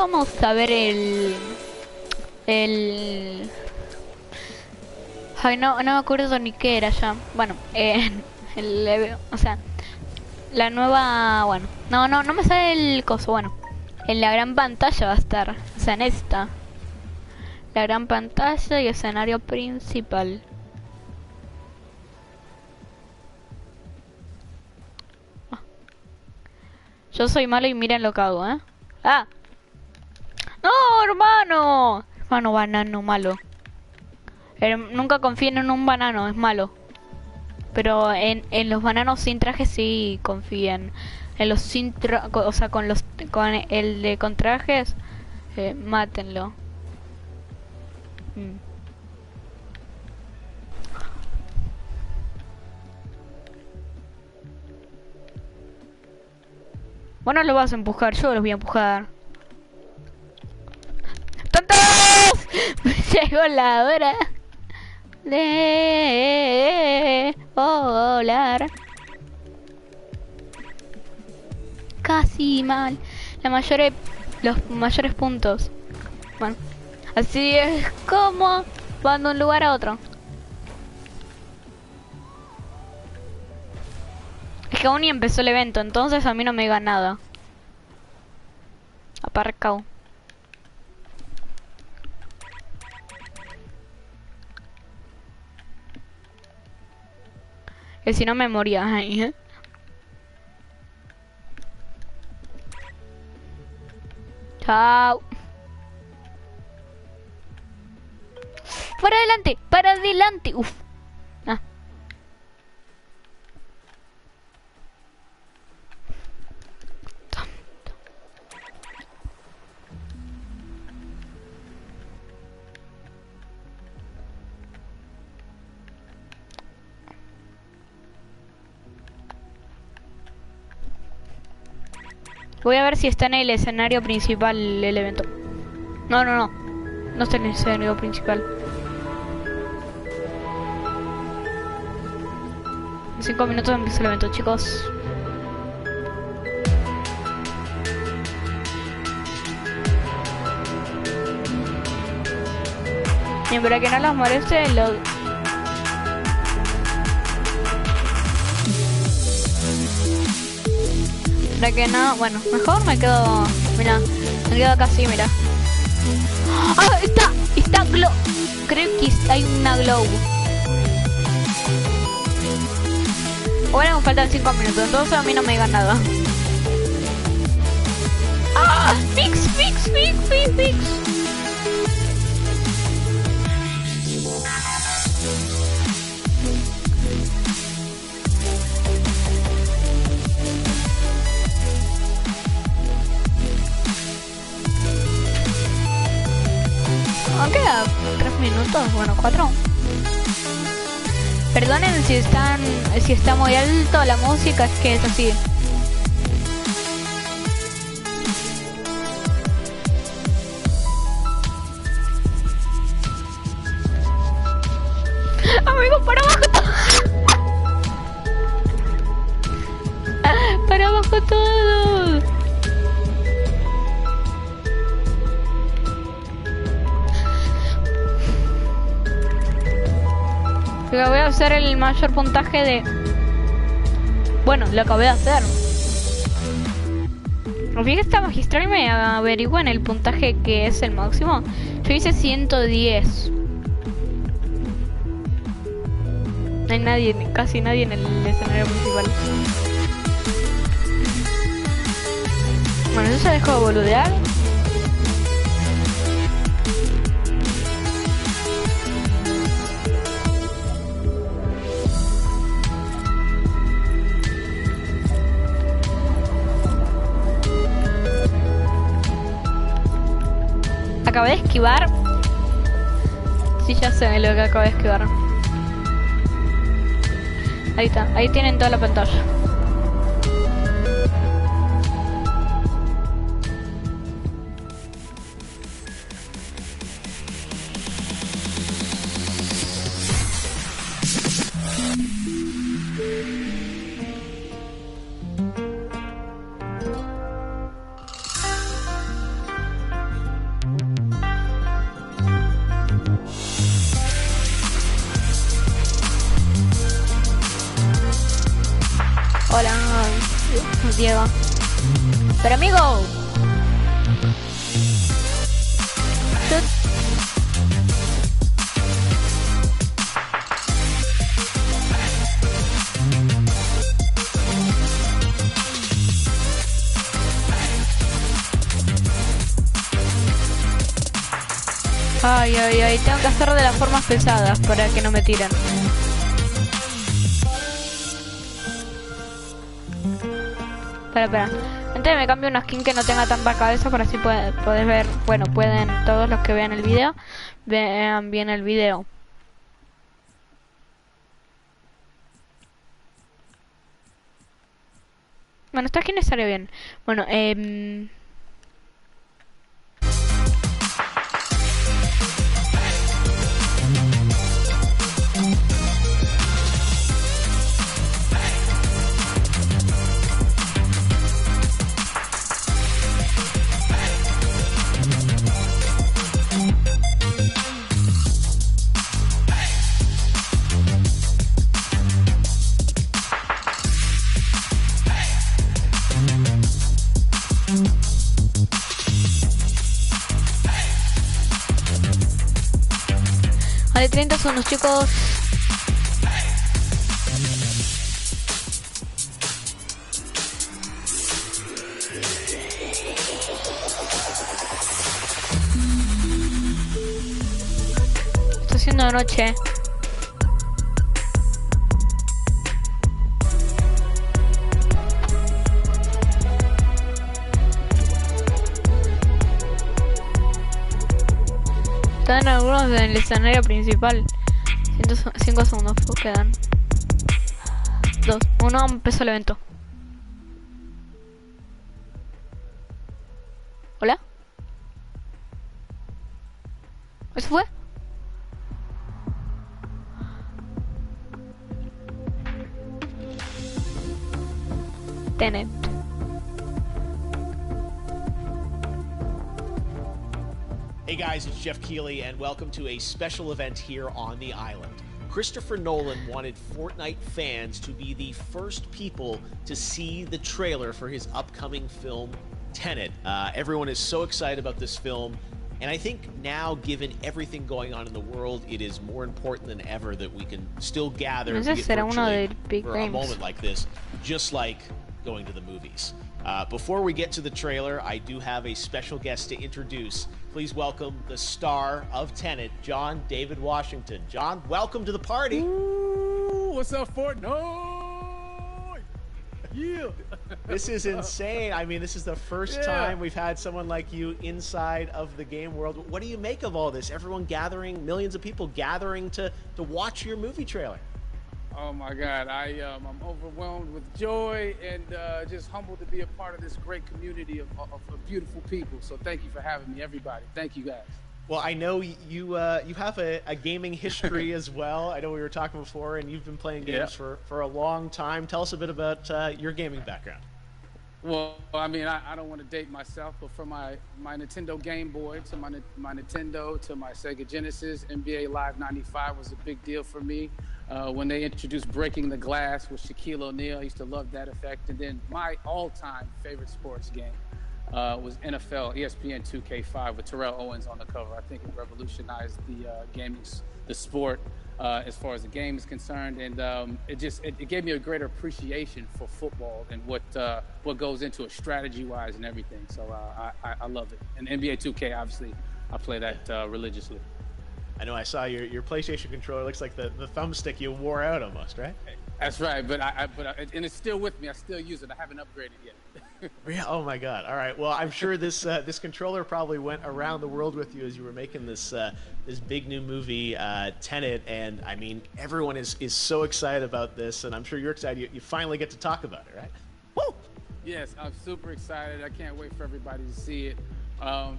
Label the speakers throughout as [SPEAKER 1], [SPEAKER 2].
[SPEAKER 1] Vamos a ver el... Ay, no me acuerdo ni qué era ya. Bueno, o sea, la nueva... Bueno, no me sale el coso. Bueno, en la gran pantalla va a estar. O sea, en esta. La gran pantalla y escenario principal. Yo soy malo y miren lo que hago, ¿eh? ¡Ah! ¡No, hermano! Hermano banano malo. Nunca confíen en un banano, es malo. Pero en los bananos sin traje sí confíen. En los sin traje, o sea, con el de con trajes, mátenlo. Bueno, lo vas a empujar, yo los voy a empujar. ¡Tontos! Llegó la hora de volar. Casi mal. Los mayores puntos. Bueno, así es como van de un lugar a otro. Es que aún ni empezó el evento, entonces a mí no me diga nada. Aparcado. Que si no me moría ahí, ¿eh? Chao. Para adelante, para adelante. Uf. Ah. Voy a ver si está en el escenario principal el evento. No está en el escenario principal. En 5 minutos empieza el evento, chicos. Y para que no los moleste, para que no, bueno, mejor me quedo, mira, me quedo acá así, mira. ¡Ah! Está glow. Creo que hay una glow. Ahora me faltan 5 minutos, entonces a mí no me digan nada. ¡Ah! ¡Fix! Aún queda 3 minutos, bueno, 4. Perdonen si está muy alto la música, es que es así. Amigo, para abajo todo. Para abajo todo. Pero voy a hacer el mayor puntaje de... Bueno, lo acabé de hacer. Fíjate, esta magistral me averigua en el puntaje que es el máximo. Yo hice 110. No hay nadie, casi nadie en el escenario principal. Bueno, yo ya dejo de boludear. Acabé de esquivar. Sí, ya sé lo que acabé de esquivar. Ahí está, ahí tienen toda la pantalla. Diego. Pero amigo. Ay, ay, ay, tengo que hacer de las formas pesadas para que no me tiren. Espera. Entonces me cambio una skin que no tenga tanta cabeza para así podés ver, bueno, pueden todos los que vean el video, vean bien el video. Bueno, esta skin estaría bien. Bueno, vale, 30 segundos, chicos. Está haciendo de noche. Quedan algunos en el escenario principal. 5 segundos quedan. 2, 1, empezó el evento. ¿Hola? ¿Eso fue? Tenet.
[SPEAKER 2] Hey guys, it's Jeff Keighley, and welcome to a special event here on the island. Christopher Nolan wanted Fortnite fans to be the first people to see the trailer for his upcoming film, Tenet. Everyone is so excited about this film, and I think now, given everything going on in the world, it is more important than ever that we can still gather virtually for a moment like this, just like going to the movies. Before we get to the trailer, I do have a special guest to introduce. Please welcome the star of Tenet, John David Washington. John, welcome to the party.
[SPEAKER 3] Ooh, what's up, Fortnite? Yeah.
[SPEAKER 2] This is insane. I mean, this is the first time we've had someone like you inside of the game world. What do you make of all this? Everyone gathering, millions of people gathering to watch your movie trailer.
[SPEAKER 3] Oh my God, I'm overwhelmed with joy and just humbled to be a part of this great community of beautiful people. So thank you for having me, everybody. Thank you guys.
[SPEAKER 2] Well, I know you have a gaming history as well. I know we were talking before, and you've been playing games for a long time. Tell us a bit about your gaming background.
[SPEAKER 3] Well, I mean, I don't want to date myself, but from my Nintendo Game Boy to my Nintendo to my Sega Genesis, NBA Live 95 was a big deal for me. When they introduced Breaking the Glass with Shaquille O'Neal, I used to love that effect. And then my all-time favorite sports game was NFL ESPN 2K5 with Terrell Owens on the cover. I think it revolutionized the sport as far as the game is concerned, and it gave me a greater appreciation for football and what goes into it strategy-wise and everything. So I love it. And NBA 2K, obviously, I play that religiously.
[SPEAKER 2] I know I saw your PlayStation controller. Looks like the thumbstick you wore out almost, right?
[SPEAKER 3] That's right, but and it's still with me. I still use it. I haven't upgraded yet.
[SPEAKER 2] Yeah. Oh my God. All right. Well, I'm sure this controller probably went around the world with you as you were making this big new movie, Tenet, and I mean everyone is so excited about this, and I'm sure you're excited. You finally get to talk about it, right? Woo!
[SPEAKER 3] Yes, I'm super excited. I can't wait for everybody to see it.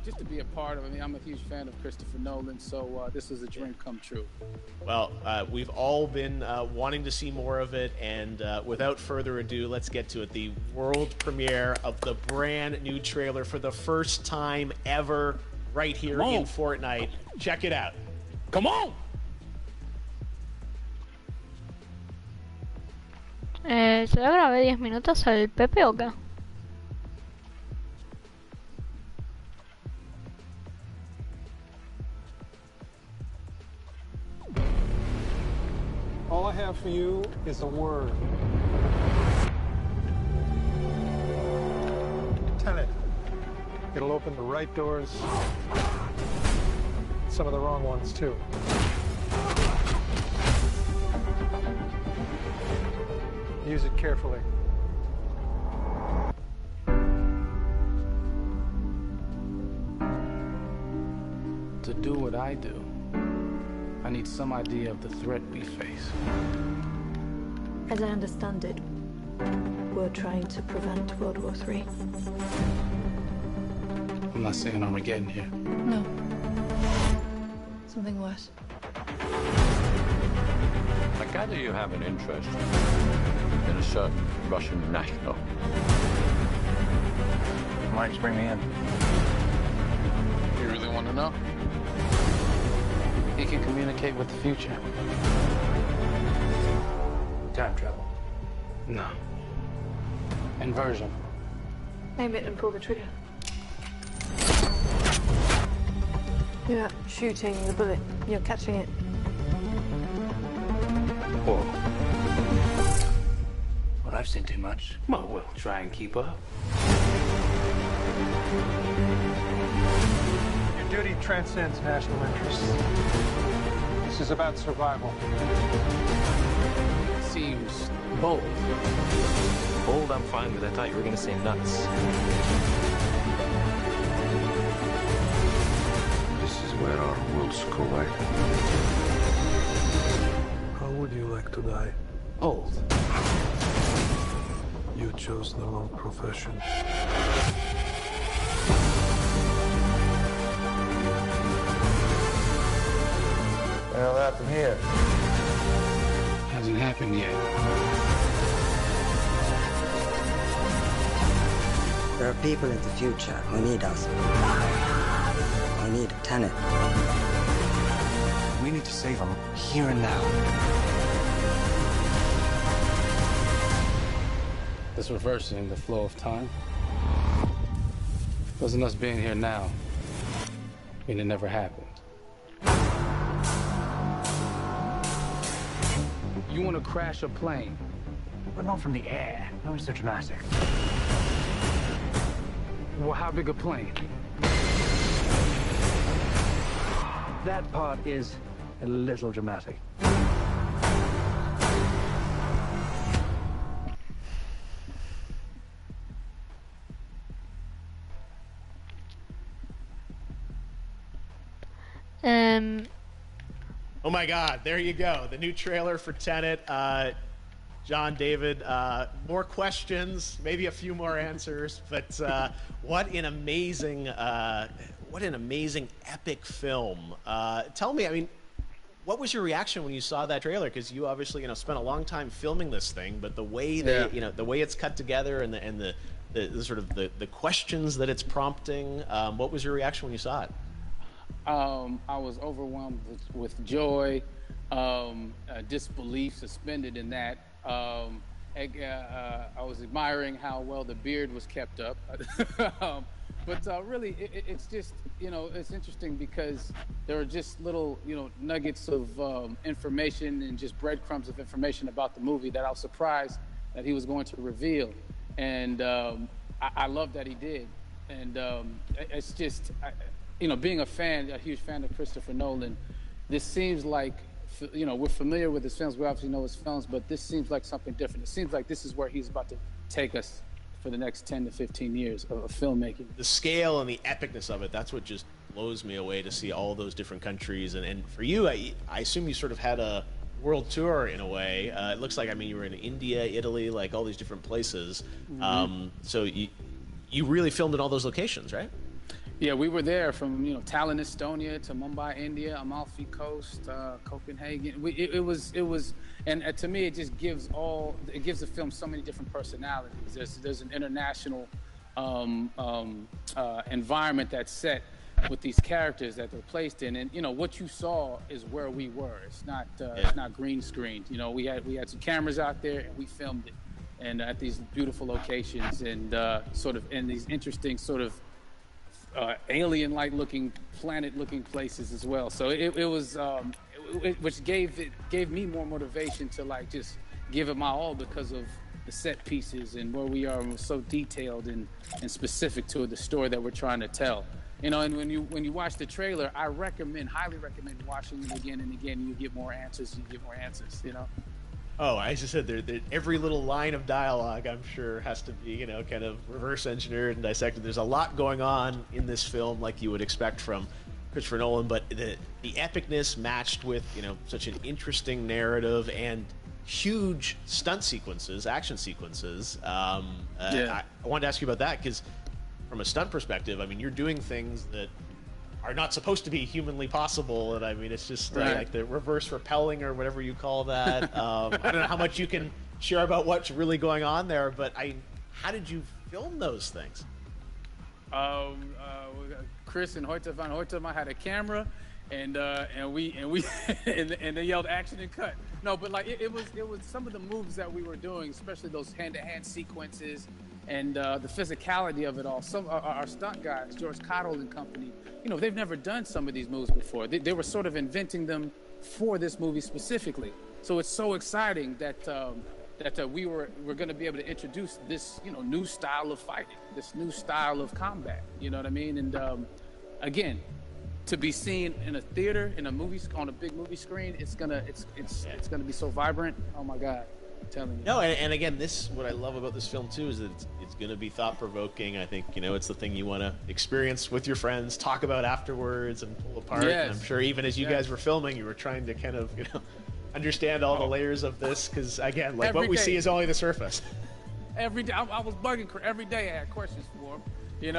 [SPEAKER 3] Just to be a part of it. I mean, I'm a huge fan of Christopher Nolan, so this is a dream come true.
[SPEAKER 2] Well, we've all been wanting to see more of it, and without further ado, let's get to it. The world premiere of the brand new trailer for the first time ever right here in Fortnite. Check it out.
[SPEAKER 3] Come on!
[SPEAKER 1] ¿Se le grabé 10 minutos al Pepe o qué?
[SPEAKER 4] I have for you is a word. Tenet. It'll open the right doors, some of the wrong ones, too. Use it carefully.
[SPEAKER 3] To do what I do, I need some idea of the threat we face.
[SPEAKER 5] As I understand it, we're trying to prevent World War III.
[SPEAKER 3] I'm not saying Armageddon here.
[SPEAKER 5] No. Something worse.
[SPEAKER 6] I gather you have an interest in a certain Russian national.
[SPEAKER 7] Why bring me in?
[SPEAKER 3] You really want to know? He can communicate with the future.
[SPEAKER 7] Time travel.
[SPEAKER 3] No. Inversion.
[SPEAKER 5] Aim it and pull the trigger. You're not shooting the bullet, you're catching it.
[SPEAKER 7] Whoa. Well, I've seen too much.
[SPEAKER 3] Well, we'll try and keep up.
[SPEAKER 4] Your duty transcends national interests. This is about survival.
[SPEAKER 3] Seems bold.
[SPEAKER 8] Bold, I'm fine with. I thought you were going to say nuts.
[SPEAKER 6] This is where our worlds collide.
[SPEAKER 4] How would you like to die?
[SPEAKER 3] Old.
[SPEAKER 4] You chose the wrong profession.
[SPEAKER 7] Well, that from here.
[SPEAKER 3] Hasn't happened yet.
[SPEAKER 9] There are people in the future who need us. We need a Tenet.
[SPEAKER 7] We need to save them here and now.
[SPEAKER 3] This reversing the flow of time. Doesn't us being here now mean it never happened? You want to crash a plane?
[SPEAKER 7] But not from the air. That was so dramatic.
[SPEAKER 3] Well, how big a plane?
[SPEAKER 7] That part is a little dramatic.
[SPEAKER 2] Oh my God, there you go. The new trailer for Tenet. John, David, more questions, maybe a few more answers, but what an amazing epic film. Tell me, I mean, what was your reaction when you saw that trailer? Because you obviously, spent a long time filming this thing, but the way the way it's cut together and the sort of the questions that it's prompting, what was your reaction when you saw it?
[SPEAKER 3] I was overwhelmed with joy, disbelief suspended in that. I was admiring how well the beard was kept up. But really, it's just, it's interesting because there are just little, nuggets of information and just breadcrumbs of information about the movie that I was surprised that he was going to reveal. And I love that he did. And it's just... being a huge fan of Christopher Nolan, this seems like, we're familiar with his films, we obviously know his films, but this seems like something different. It seems like this is where he's about to take us for the next 10 to 15 years of filmmaking.
[SPEAKER 2] The scale and the epicness of it, that's what just blows me away, to see all those different countries. And for you, I assume you sort of had a world tour in a way. It looks like, you were in India, Italy, like all these different places. Mm-hmm. So you really filmed in all those locations, right?
[SPEAKER 3] Yeah, we were there from Tallinn, Estonia, to Mumbai, India, Amalfi Coast, Copenhagen. It was, and to me, it just gives the film so many different personalities. There's an international environment that's set with these characters that they're placed in, and what you saw is where we were. It's not green screened. We had some cameras out there and we filmed it, and at these beautiful locations and sort of in these interesting sort of alien-like looking, planet-looking places as well. So it was which gave me more motivation to like just give it my all because of the set pieces and where we are, and we're so detailed and specific to the story that we're trying to tell. And when you watch the trailer, I highly recommend watching it again and again. You get more answers.
[SPEAKER 2] Oh, as I said, every little line of dialogue, I'm sure, has to be, kind of reverse engineered and dissected. There's a lot going on in this film, like you would expect from Christopher Nolan, but the epicness matched with, such an interesting narrative and huge stunt sequences, action sequences. I wanted to ask you about that because, from a stunt perspective, I mean, you're doing things that are not supposed to be humanly possible, and I mean, it's just like the reverse rappelling or whatever you call that. I don't know how much you can share about what's really going on there, but how did you film those things?
[SPEAKER 3] Chris and Hoyte van Hoytema had a camera, and they yelled action and cut. No, but like it was some of the moves that we were doing, especially those hand-to-hand sequences. And the physicality of it all. Some our stunt guys, George Cottle and company, they've never done some of these moves before. They were sort of inventing them for this movie specifically. So it's so exciting that we're going to be able to introduce this new style of fighting, this new style of combat. You know what I mean? And again, to be seen in a theater, in a movie, on a big movie screen, it's gonna be so vibrant. Oh my God. Telling you.
[SPEAKER 2] No, and again, what I love about this film too is that it's going to be thought-provoking. I think it's the thing you want to experience with your friends, talk about afterwards, and pull apart.
[SPEAKER 3] Yes.
[SPEAKER 2] And I'm sure even as you guys were filming, you were trying to kind of understand all the layers of this because again, like what we see is only the surface.
[SPEAKER 3] Every day, I was bugging every day. I had questions for him,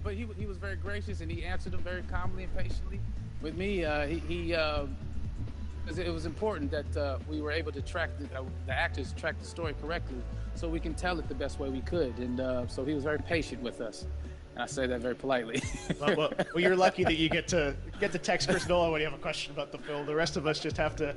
[SPEAKER 3] but he was very gracious and he answered them very calmly and patiently with me. It was important that we were able to track the actors track the story correctly, so we can tell it the best way we could. And so he was very patient with us, and I say that very politely.
[SPEAKER 2] well, you're lucky that you get to text Chris Nolan when you have a question about the film. The rest of us just have to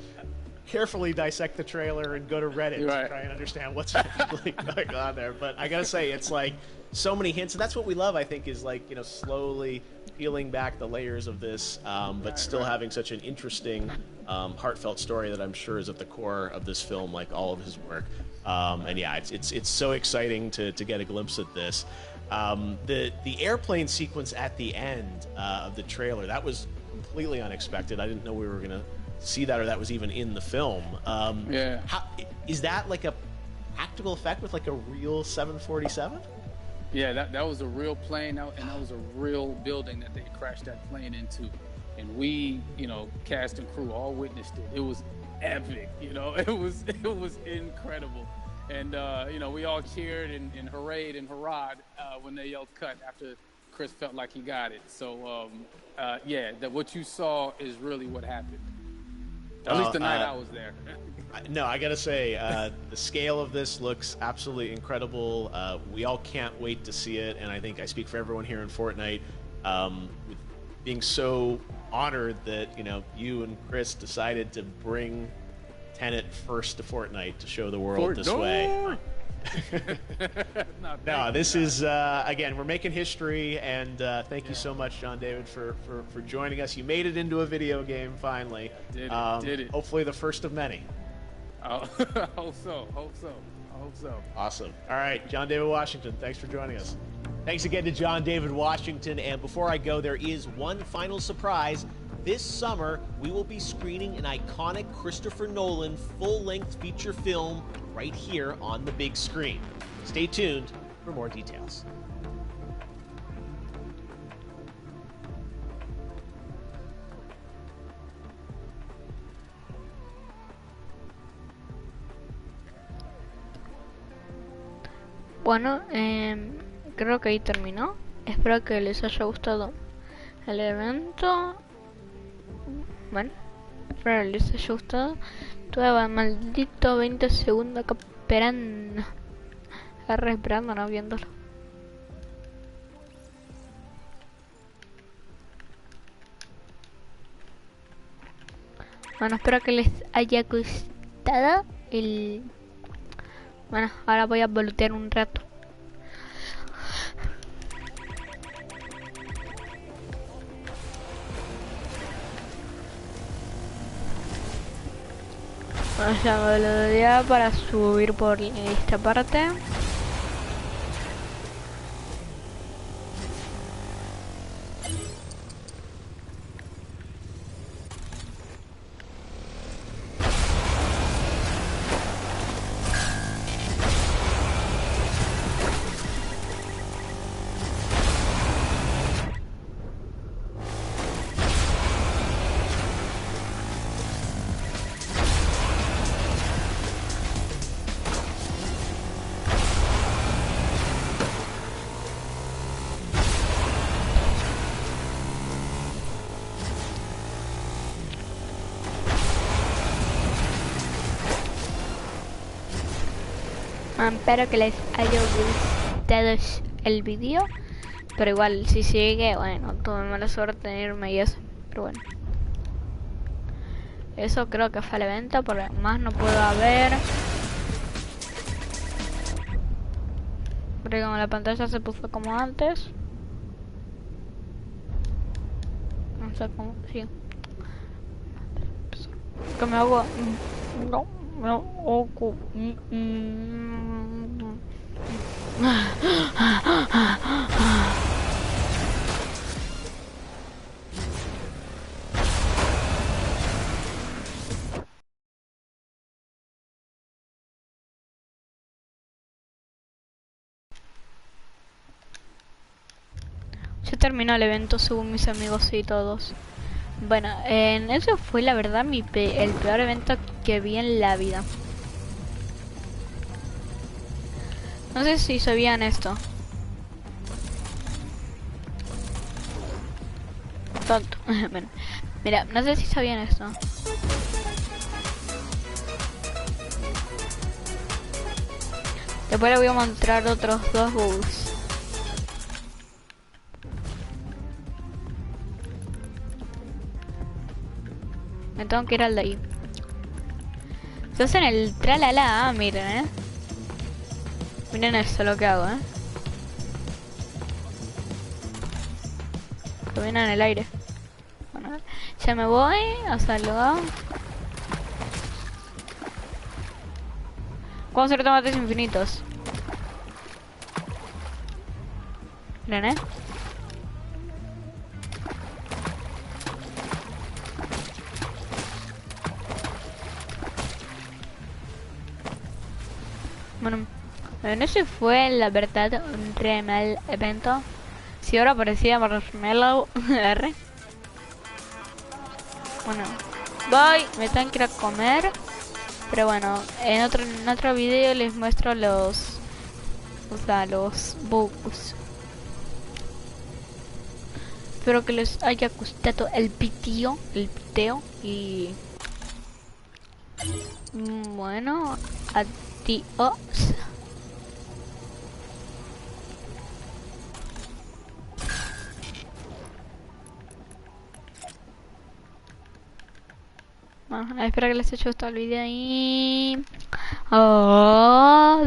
[SPEAKER 2] carefully dissect the trailer and go to Reddit to try and understand what's really going on there. But I gotta say, it's like so many hints, and that's what we love. I think is like slowly peeling back the layers of this, but still having such an interesting, heartfelt story that I'm sure is at the core of this film, like all of his work. And yeah, it's so exciting to get a glimpse at this. The airplane sequence at the end of the trailer, that was completely unexpected. I didn't know we were gonna see that, or that was even in the film. Is that like a practical effect with like a real 747?
[SPEAKER 3] Yeah, that was a real plane, and that was a real building that they crashed that plane into. And we, cast and crew all witnessed it. It was epic, it was incredible. And, we all cheered and hurrayed and hurrahed when they yelled cut after Chris felt like he got it. So, that what you saw is really what happened. At least the night I was there.
[SPEAKER 2] No, I gotta say, the scale of this looks absolutely incredible. We all can't wait to see it, and I think I speak for everyone here in Fortnite, with being so honored that you and Chris decided to bring Tenet first to Fortnite to show the world this way. No, this is again, we're making history, and thank you so much, John David, for joining us. You made it into a video game finally.
[SPEAKER 3] Did it.
[SPEAKER 2] Hopefully the first of many.
[SPEAKER 3] I hope so.
[SPEAKER 2] Awesome. All right, John David Washington, thanks for joining us. Thanks again to John David Washington. And before I go, there is one final surprise. This summer, we will be screening an iconic Christopher Nolan full-length feature film right here on the big screen. Stay tuned for more details.
[SPEAKER 1] Bueno, creo que ahí terminó. Espero que les haya gustado el evento. Bueno, espero que les haya gustado. Tuve maldito 20 segundos acá esperando. Esperando, no viéndolo. Bueno, espero que les haya gustado el... Bueno, ahora voy a voltear un rato. O sea, me lo daría para subir por esta parte. Espero que les haya gustado el vídeo. Pero igual, si sigue, bueno, tuve mala suerte en irme y eso. Pero bueno. Eso creo que fue el evento, porque más no puedo haber. Porque como la pantalla se puso como antes. No sé cómo, sí. Que me hago... No, no, ocu. Ya terminó el evento según mis amigos y todos. Bueno, eso fue la verdad el peor evento que vi en la vida. No sé si sabían esto. Tonto. Bueno, mira, no sé si sabían esto. Después les voy a mostrar otros dos bugs. Me tengo que ir al de ahí. Se hacen el tralala, miren, Miren esto lo que hago, Que viene en el aire. Bueno, ya me voy a saludar. ¿Cómo hacer tomates infinitos? Miren, Bueno, ese fue la verdad un real evento. Si ahora parecía Marshmallow R. Bueno, voy, me tengo que ir a comer. Pero bueno, en otro video les muestro los bugs. Espero que les haya gustado el video y bueno, adiós. Bueno, espero que les haya gustado el video y adiós.